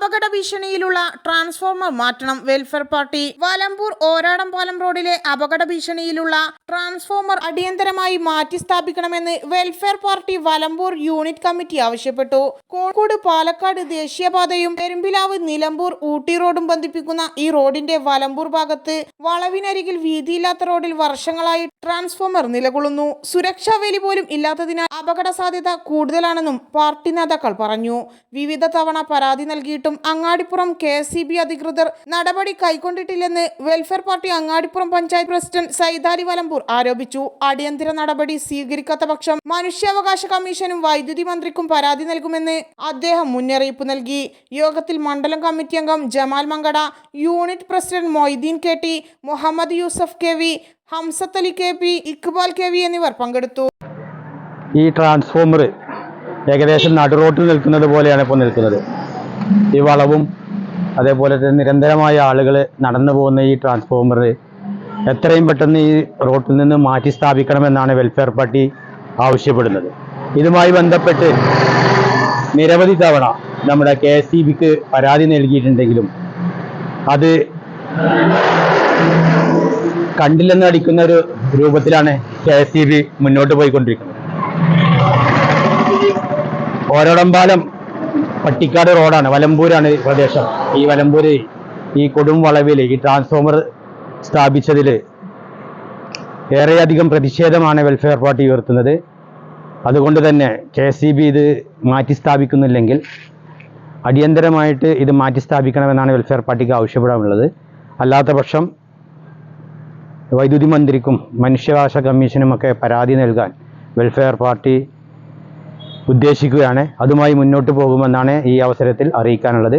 അപകട ഭീഷണിയിലുള്ള ട്രാൻസ്ഫോർമർ മാറ്റണം. Welfare Party. വലമ്പൂർ ഓരാടംപാലം റോഡിലെ അപകട ഭീഷണിയിലുള്ള ട്രാൻസ്ഫോർമർ അടിയന്തരമായി മാറ്റി സ്ഥാപിക്കണമെന്ന് Welfare Party Valambur unit committee ആവശ്യപ്പെട്ടു. കോഴിക്കോട് പാലക്കാട് ദേശീയപാതയും പെരുമ്പിലാവ് നിലമ്പൂർ ഊട്ടി റോഡും ബന്ധിപ്പിക്കുന്ന ഈ റോഡിന്റെ വലമ്പൂർ ഭാഗത്ത് വളവിനരികിൽ വീതിയില്ലാത്ത റോഡിൽ വർഷങ്ങളായി ട്രാൻസ്ഫോർമർ നിലകൊള്ളുന്നു. സുരക്ഷാ വേലി പോലും ഇല്ലാത്തതിനാൽ അപകട സാധ്യത കൂടുതലാണെന്നും പാർട്ടി നേതാക്കൾ പറഞ്ഞു. വിവിധ തവണ പരാതി നൽകിയിട്ടും അങ്ങാടിപ്പുറം KSEB അധികൃതർ നടപടി കൈക്കൊണ്ടിട്ടില്ലെന്ന് Welfare Party Angadipuram panchayat president Saidali Valambur ആരോപിച്ചു. അടിയന്തര നടപടി സ്വീകരിക്കാത്ത പക്ഷം മനുഷ്യാവകാശ കമ്മീഷനും വൈദ്യുതി മന്ത്രിക്കും പരാതി നൽകുമെന്ന് അദ്ദേഹം മുന്നറിയിപ്പ് നൽകി. യോഗത്തിൽ മണ്ഡലം കമ്മിറ്റി അംഗം Jamal Mankada, unit president Moideen KT, Muhammad Yusuf KV, Hamsath Ali KP, Iqbal KV എന്നിവർ പങ്കെടുത്തു. ഈ ട്രാൻസ്ഫോമർ ഏകദേശം നടുറോട്ടിൽ നിൽക്കുന്നത് പോലെയാണ് ഇപ്പോൾ നിൽക്കുന്നത്. ഈ വളവും അതേപോലെ തന്നെ നിരന്തരമായ ആളുകൾ നടന്നു പോകുന്ന ഈ ട്രാൻസ്ഫോമർ എത്രയും പെട്ടെന്ന് ഈ റോട്ടിൽ നിന്ന് മാറ്റി സ്ഥാപിക്കണമെന്നാണ് വെൽഫെയർ പാർട്ടി ആവശ്യപ്പെടുന്നത്. ഇതുമായി ബന്ധപ്പെട്ട് നിരവധി തവണ നമ്മുടെ KSEBക്ക് പരാതി നൽകിയിട്ടുണ്ടെങ്കിലും അത് കണ്ടില്ലെന്ന് അടിക്കുന്ന ഒരു രൂപത്തിലാണ് KSEB മുന്നോട്ട് പോയിക്കൊണ്ടിരിക്കുന്നത്. ഓരോടംപാലം പട്ടിക്കാട് റോഡാണ്, വലമ്പൂരാണ് പ്രദേശം. ഈ വലമ്പൂര് ഈ കൊടും വളവിൽ ഈ ട്രാൻസ്ഫോമർ സ്ഥാപിച്ചതിൽ ഏറെയധികം പ്രതിഷേധമാണ് വെൽഫെയർ പാർട്ടി ഉയർത്തുന്നത്. അതുകൊണ്ട് തന്നെ KSEB ഇത് മാറ്റി സ്ഥാപിക്കുന്നില്ലെങ്കിൽ അടിയന്തരമായിട്ട് ഇത് മാറ്റി സ്ഥാപിക്കണമെന്നാണ് വെൽഫെയർ പാർട്ടിക്ക് ആവശ്യപ്പെടാനുള്ളത്. അല്ലാത്ത പക്ഷം വൈദ്യുതി മന്ത്രിക്കും മനുഷ്യാവകാശ കമ്മീഷനുമൊക്കെ പരാതി നൽകാൻ വെൽഫെയർ പാർട്ടി ഉദ്ദേശിക്കുകയാണ്. അതുമായി മുന്നോട്ട് പോകുമെന്നാണ് ഈ അവസരത്തിൽ അറിയിക്കാനുള്ളത്.